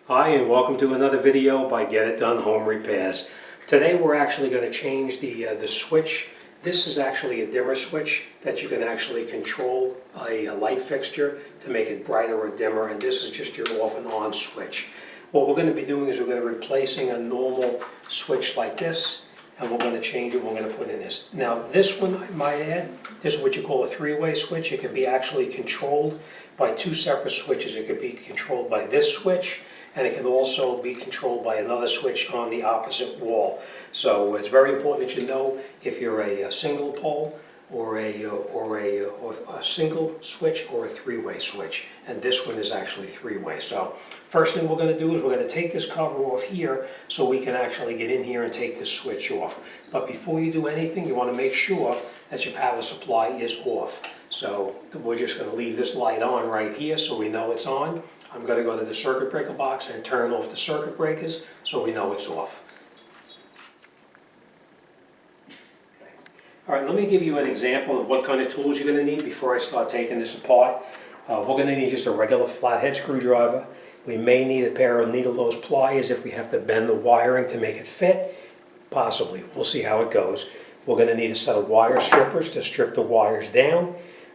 Hi, and welcome to another video by Get It Done Home Repairs. Today we're actually going to change the switch. This is actually a dimmer switch that you can actually control a light fixture to make it brighter or dimmer, and this is just your off and on switch. What we're going to be doing is we're going to be replacing a normal switch like this, and we're going to change it. We're going to put in this. Now this one, I might add, this is what you call a three-way switch. It can be actually controlled by two separate switches. It could be controlled by this switch, and it can also be controlled by another switch on the opposite wall. So it's very important that you know if you're a single pole or a single switch or a three-way switch. And this one is actually three-way. So first thing we're going to do is we're going to take this cover off here so we can actually get in here and take this switch off. But before you do anything, you want to make sure that your power supply is off. So we're just going to leave this light on right here so we know it's on. I'm going to go to the circuit breaker box and turn off the circuit breakers so we know it's off. Okay. All right, let me give you an example of what kind of tools you're going to need before I start taking this apart. We're going to need just a regular flathead screwdriver. We may need a pair of needle nose pliers if we have to bend the wiring to make it fit. Possibly. We'll see how it goes. We're going to need a set of wire strippers to strip the wires down.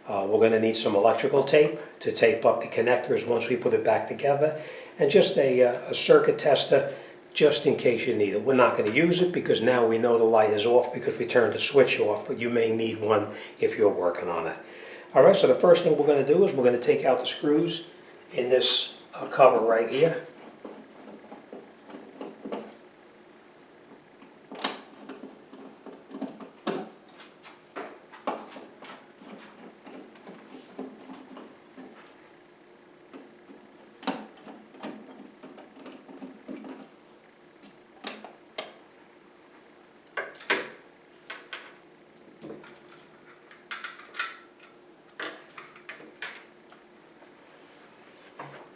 We're going to need some electrical tape to tape up the connectors once we put it back together, and just a circuit tester just in case you need it. We're not going to use it because now we know the light is off because we turned the switch off, but you may need one if you're working on it. All right, so the first thing we're going to do is we're going to take out the screws in this cover right here.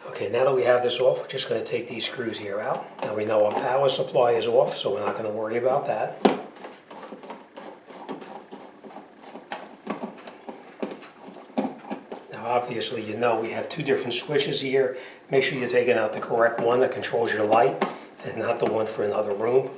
Okay, now that we have this off, we're just going to take these screws here out. Now we know our power supply is off, so we're not going to worry about that. Now obviously you know we have two different switches here. Make sure you're taking out the correct one that controls your light and not the one for another room.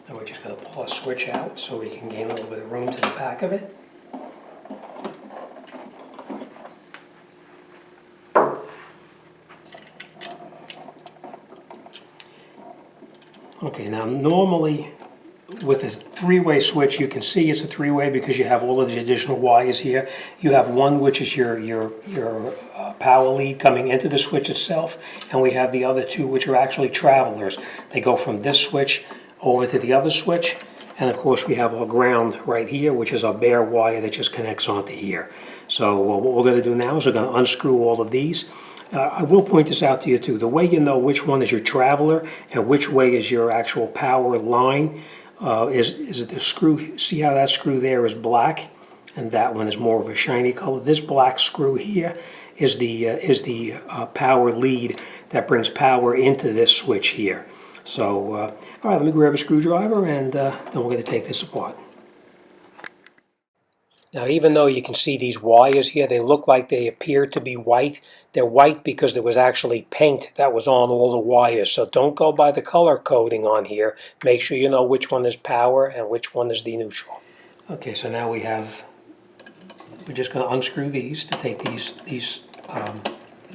And we're just going to pull a switch out so we can gain a little bit of room to the back of it. Okay, now normally with a three-way switch, you can see it's a three-way because you have all of the additional wires here. You have one which is your power lead coming into the switch itself, and we have the other two which are actually travelers. They go from this switch over to the other switch, and of course we have our ground right here, which is our bare wire that just connects onto here. So what we're going to do now is we're going to unscrew all of these. I will point this out to you too. The way you know which one is your traveler and which way is your actual power line is the screw. See how that screw there is black, and that one is more of a shiny color. This black screw here is the power lead that brings power into this switch here. So, all right, let me grab a screwdriver and then we're going to take this apart. Now, even though you can see these wires here, they look like they appear to be white. They're white because there was actually paint that was on all the wires. So don't go by the color coding on here. Make sure you know which one is power and which one is the neutral. Okay, so now we're just going to unscrew these to take these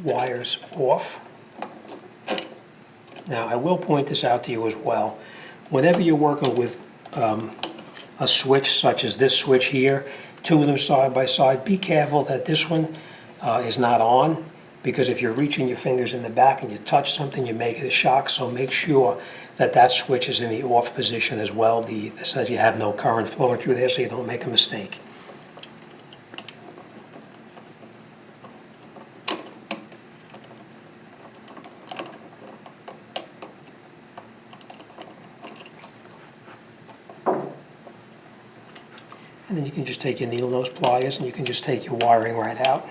wires off. Now, I will point this out to you as well. Whenever you're working with a switch such as this switch here, two of them side by side, be careful that this one is not on, because if you're reaching your fingers in the back and you touch something, you may get a shock. So make sure that that switch is in the off position as well, so that you have no current flowing through there so you don't make a mistake. And then you can just take your needle nose pliers and you can just take your wiring right out.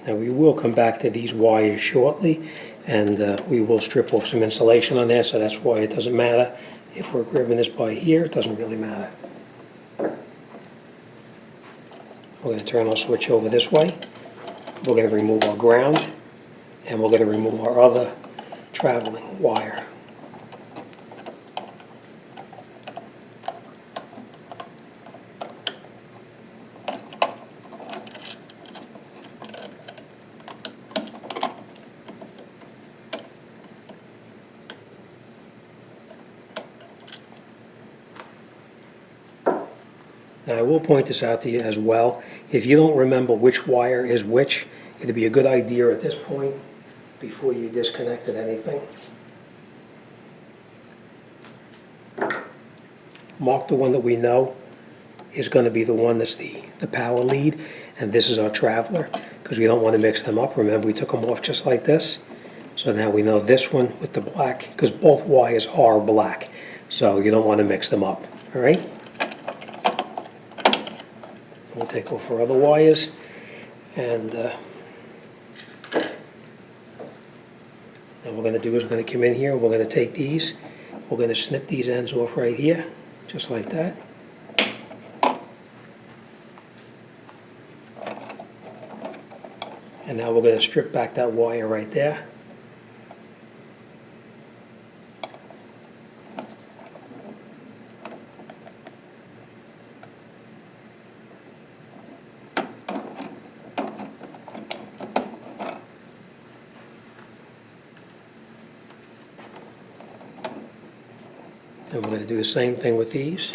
Now we will come back to these wires shortly, and we will strip off some insulation on there, so that's why it doesn't matter. If we're grabbing this by here, it doesn't really matter. We're going to turn our switch over this way. We're going to remove our ground, and we're going to remove our other traveling wire. Now I will point this out to you as well. If you don't remember which wire is which, it'd be a good idea at this point, before you disconnected anything, mark the one that we know is going to be the one that's the power lead, and this is our traveler, because we don't want to mix them up. Remember, we took them off just like this. So now we know this one with the black, because both wires are black, so you don't want to mix them up, all right? We'll take off our other wires, and what we're going to do is we're going to come in here, we're going to take these, we're going to snip these ends off right here, just like that. And now we're going to strip back that wire right there. And we're going to do the same thing with these.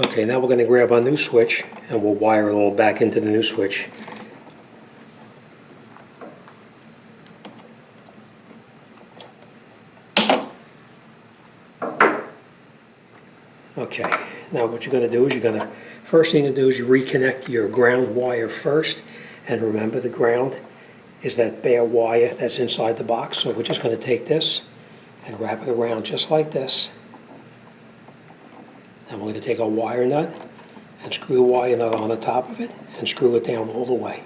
Okay, now we're going to grab our new switch and we'll wire it all back into the new switch. Okay, now what you're going to do is first thing you do is you reconnect your ground wire first, and remember the ground is that bare wire that's inside the box, so we're just going to take this and wrap it around just like this. And we're going to take our wire nut and screw a wire nut on the top of it and screw it down all the way.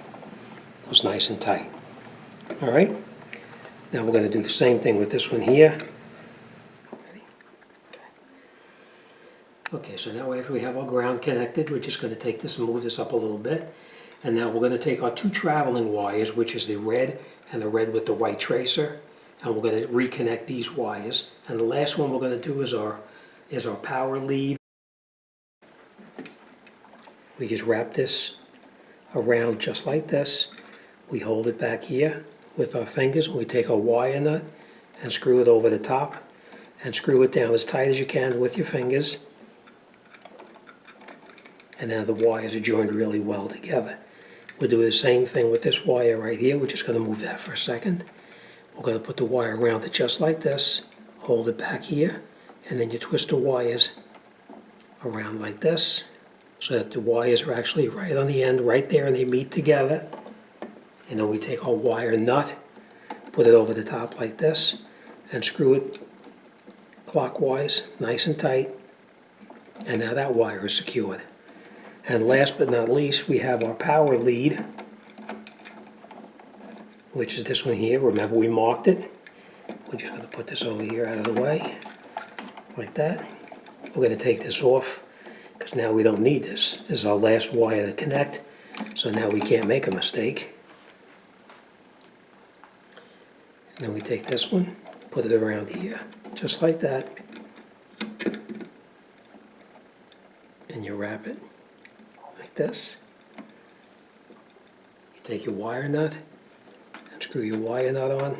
It's nice and tight. All right? Now we're going to do the same thing with this one here. Ready? Okay, so now after we have our ground connected, we're just going to take this and move this up a little bit. And now we're going to take our two traveling wires, which is the red and the red with the white tracer, and we're going to reconnect these wires. And the last one we're going to do is our power lead. We just wrap this around just like this. We hold it back here with our fingers. We take our wire nut and screw it over the top and screw it down as tight as you can with your fingers. And now the wires are joined really well together. We'll do the same thing with this wire right here. We're just going to move that for a second. We're going to put the wire around it just like this, hold it back here, and then you twist the wires around like this, so that the wires are actually right on the end, right there, and they meet together. And then we take our wire nut, put it over the top like this, and screw it clockwise, nice and tight. And now that wire is secured. And last but not least, we have our power lead, which is this one here. Remember, we marked it. We're just going to put this over here out of the way, like that. We're going to take this off, because now we don't need this. This is our last wire to connect. So now we can't make a mistake. And then we take this one, put it around here, just like that. And you wrap it like this. You take your wire nut and screw your wire nut on.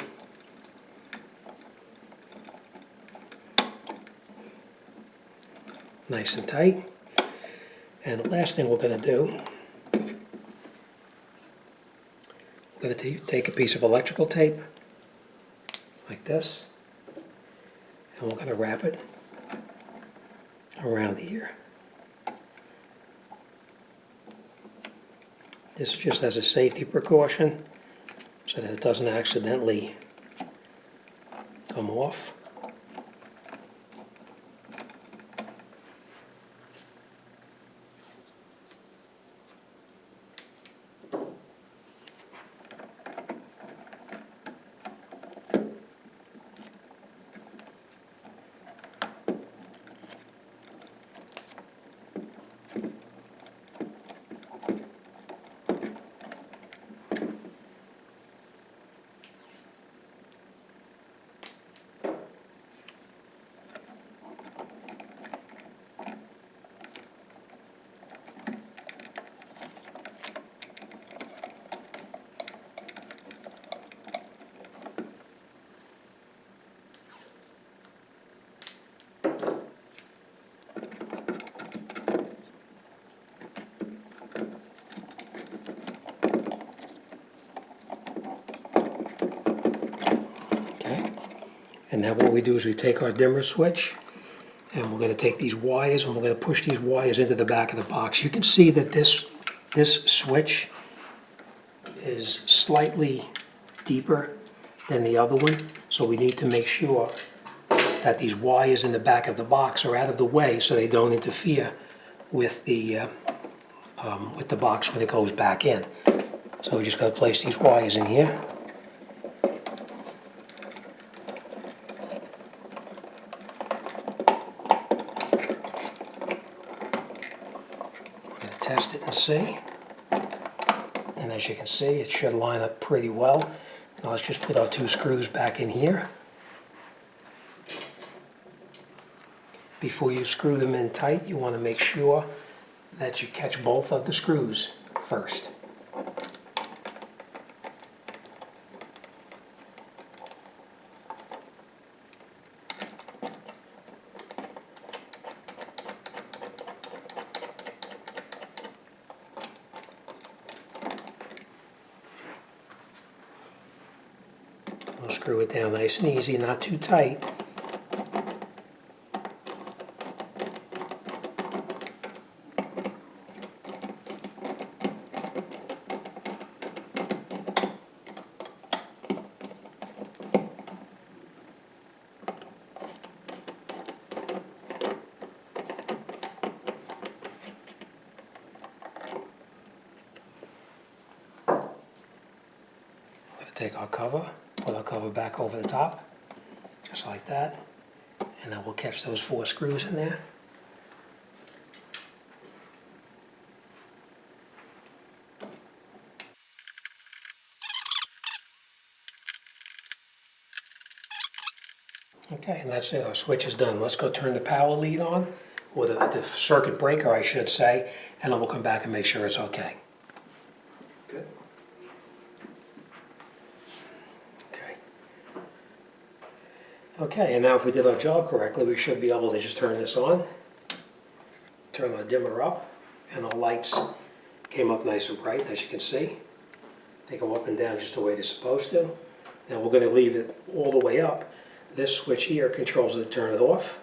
Nice and tight. And the last thing we're going to do, we're going to take a piece of electrical tape like this, and we're going to wrap it around here. This is just as a safety precaution so that it doesn't accidentally come off. And now what we do is we take our dimmer switch and we're going to take these wires and we're going to push these wires into the back of the box. You can see that this switch is slightly deeper than the other one, so we need to make sure that these wires in the back of the box are out of the way so they don't interfere with the box when it goes back in. So we just got to place these wires in here. Test it and see. And as you can see, it should line up pretty well. Now let's just put our two screws back in here. Before you screw them in tight, you want to make sure that you catch both of the screws first. We'll screw it down nice and easy, not too tight. Take our cover, put our cover back over the top, just like that, and then we'll catch those 4 screws in there. Okay, and that's it, our switch is done. Let's go turn the power lead on, or the circuit breaker I should say, and then we'll come back and make sure it's okay. Good. Okay, and now if we did our job correctly, we should be able to just turn this on, turn our dimmer up, and our lights came up nice and bright, as you can see. They go up and down just the way they're supposed to. Now we're going to leave it all the way up. This switch here controls it to turn it off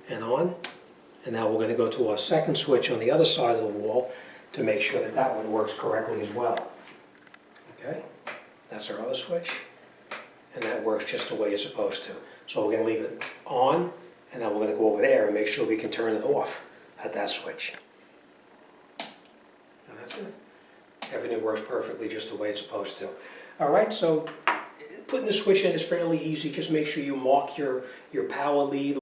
and on. And now we're going to go to our second switch on the other side of the wall to make sure that that one works correctly as well. Okay, that's our other switch. And that works just the way it's supposed to. So we're going to leave it on, and then we're going to go over there and make sure we can turn it off at that switch. And that's it. Everything works perfectly just the way it's supposed to. All right, so putting the switch in is fairly easy. Just make sure you mark your power lead.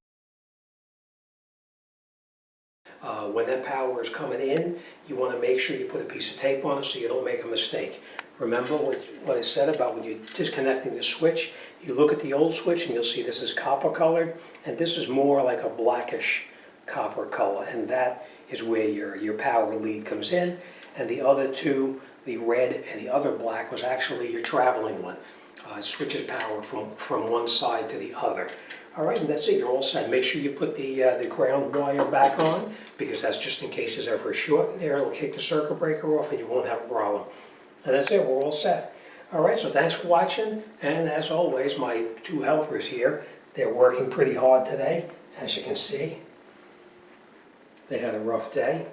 When when that power is coming in, you want to make sure you put a piece of tape on it so you don't make a mistake. Remember what I said about when you're disconnecting the switch, you look at the old switch and you'll see this is copper colored, and this is more like a blackish copper color, and that is where your power lead comes in, and the other two, the red and the other black, was actually your traveling one. It switches power from one side to the other. All right, and that's it, you're all set. Make sure you put the ground wire back on, because that's just in case there's ever a short in there. It'll kick the circuit breaker off and you won't have a problem. And that's it, we're all set. All right, so thanks for watching, and as always, my two helpers here, they're working pretty hard today, as you can see. They had a rough day.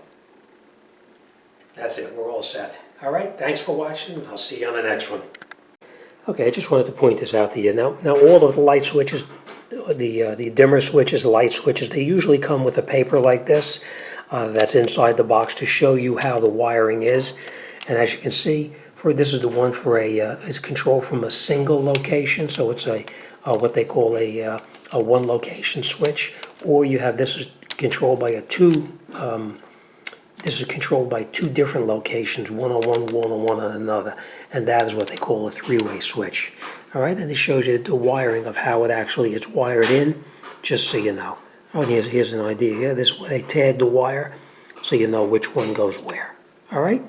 That's it, we're all set. All right, thanks for watching. I'll see you on the next one. Okay, I just wanted to point this out to you. Now all of the light switches, the dimmer switches, light switches, they usually come with a paper like this that's inside the box to show you how the wiring is. And as you can see, this is the one for is control from a single location, so it's a what they call a one location switch, or you have this is controlled by this is controlled by two different locations, one on one wall and one on another, and that is what they call a three-way switch. All right, and it shows you the wiring of how it actually is wired in, just so you know. Oh, here's an idea here. This way they tag the wire, so you know which one goes where. All right.